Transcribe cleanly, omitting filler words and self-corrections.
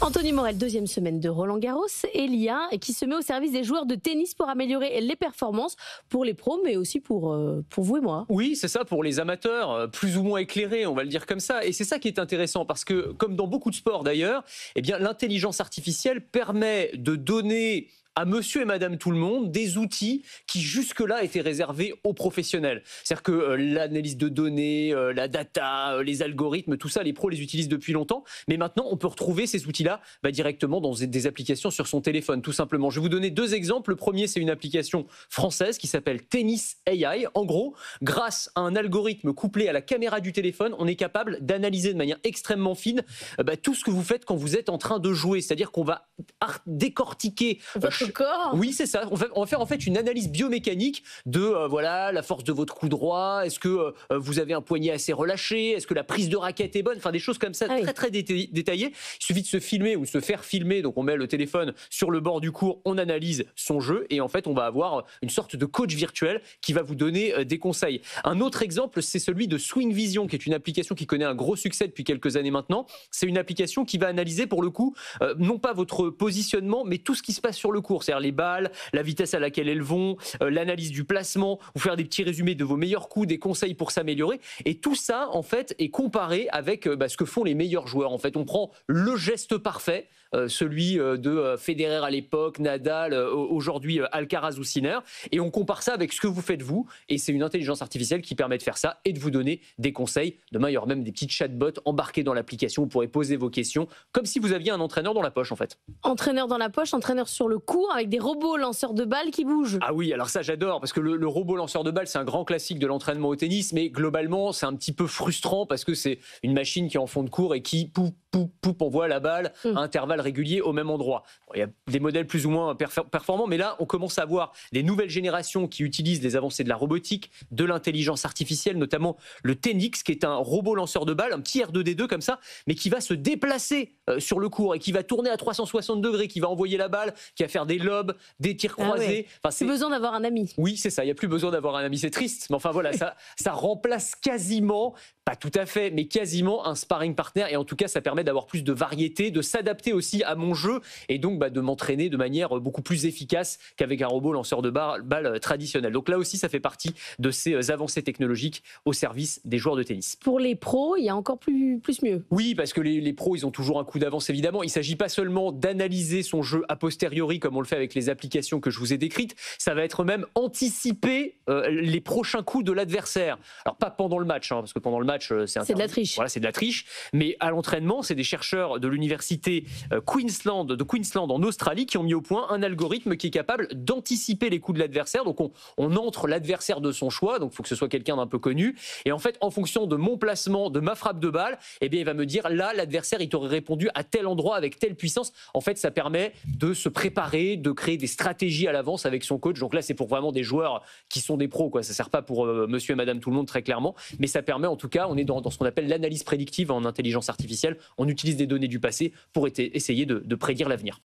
Anthony Morel, deuxième semaine de Roland-Garros et l'IA qui se met au service des joueurs de tennis pour améliorer les performances pour les pros, mais aussi pour vous et moi. Oui, c'est ça, pour les amateurs, plus ou moins éclairés, on va le dire comme ça. Et c'est ça qui est intéressant, parce que, comme dans beaucoup de sports d'ailleurs, eh bien, l'intelligence artificielle permet de donner à monsieur et madame tout le monde des outils qui jusque-là étaient réservés aux professionnels. C'est-à-dire que l'analyse de données, la data, les algorithmes, tout ça, les pros les utilisent depuis longtemps. Mais maintenant, on peut retrouver ces outils-là directement dans des applications sur son téléphone, tout simplement. Je vais vous donner deux exemples. Le premier, c'est une application française qui s'appelle Tennis AI. En gros, grâce à un algorithme couplé à la caméra du téléphone, on est capable d'analyser de manière extrêmement fine tout ce que vous faites quand vous êtes en train de jouer. C'est-à-dire qu'on va décortiquer... Corps. Oui, c'est ça. On va faire en fait une analyse biomécanique de voilà, la force de votre coup droit. Est-ce que vous avez un poignet assez relâché? Est-ce que la prise de raquette est bonne? Enfin, des choses comme ça, très détaillées. Il suffit de se filmer ou se faire filmer. Donc, on met le téléphone sur le bord du court, on analyse son jeu et en fait, on va avoir une sorte de coach virtuel qui va vous donner des conseils. Un autre exemple, c'est celui de Swing Vision, qui est une application qui connaît un gros succès depuis quelques années maintenant. C'est une application qui va analyser pour le coup, non pas votre positionnement, mais tout ce qui se passe sur le court. C'est-à-dire les balles, la vitesse à laquelle elles vont, l'analyse du placement, vous faire des petits résumés de vos meilleurs coups, des conseils pour s'améliorer. Et tout ça, en fait, est comparé avec ce que font les meilleurs joueurs. En fait, on prend le geste parfait, celui de Federer à l'époque, Nadal, aujourd'hui Alcaraz ou Sinner, et on compare ça avec ce que vous faites vous. Et c'est une intelligence artificielle qui permet de faire ça et de vous donner des conseils. Demain, il y aura même des petits chatbots embarqués dans l'application. Vous pourrez poser vos questions comme si vous aviez un entraîneur dans la poche, en fait. Entraîneur dans la poche, entraîneur sur le court, avec des robots lanceurs de balles qui bougent. Ah oui, alors ça j'adore, parce que le robot lanceur de balles, c'est un grand classique de l'entraînement au tennis, mais globalement c'est un petit peu frustrant parce que c'est une machine qui est en fond de court et qui envoie la balle à intervalles réguliers au même endroit. Bon, il y a des modèles plus ou moins performants, mais là on commence à voir des nouvelles générations qui utilisent les avancées de la robotique, de l'intelligence artificielle, notamment le Tenix, qui est un robot lanceur de balles, un petit R2D2 comme ça, mais qui va se déplacer sur le court et qui va tourner à 360 degrés, qui va envoyer la balle, qui va faire des lobes, des tirs croisés. Enfin, c'est besoin d'avoir un ami. Oui, c'est ça. Il n'y a plus besoin d'avoir un ami. C'est triste. Mais enfin, voilà, ça remplace quasiment, pas tout à fait, mais quasiment un sparring partner. Et en tout cas, ça permet d'avoir plus de variété, de s'adapter aussi à mon jeu et donc de m'entraîner de manière beaucoup plus efficace qu'avec un robot lanceur de balles traditionnel. Donc là aussi, ça fait partie de ces avancées technologiques au service des joueurs de tennis. Pour les pros, il y a encore plus mieux. Oui, parce que les pros, ils ont toujours un coup d'avance, évidemment. Il ne s'agit pas seulement d'analyser son jeu a posteriori, comme on le fait avec les applications que je vous ai décrites. Ça va être même anticiper les prochains coups de l'adversaire. Alors, pas pendant le match, parce que pendant le match, c'est de la triche. Voilà, c'est de la triche. Mais à l'entraînement, c'est des chercheurs de l'université Queensland en Australie qui ont mis au point un algorithme qui est capable d'anticiper les coups de l'adversaire. Donc, on entre l'adversaire de son choix. Donc, il faut que ce soit quelqu'un d'un peu connu. Et en fait, en fonction de mon placement, de ma frappe de balle, eh bien, il va me dire, là, l'adversaire, il t'aurait répondu à tel endroit avec telle puissance. En fait, ça permet de se préparer, de créer des stratégies à l'avance avec son coach. Donc là, c'est pour vraiment des joueurs qui sont des pros, quoi. Ça ne sert pas pour monsieur et madame tout le monde, très clairement. Mais ça permet, en tout cas, on est dans ce qu'on appelle l'analyse prédictive en intelligence artificielle. On utilise des données du passé pour essayer de prédire l'avenir.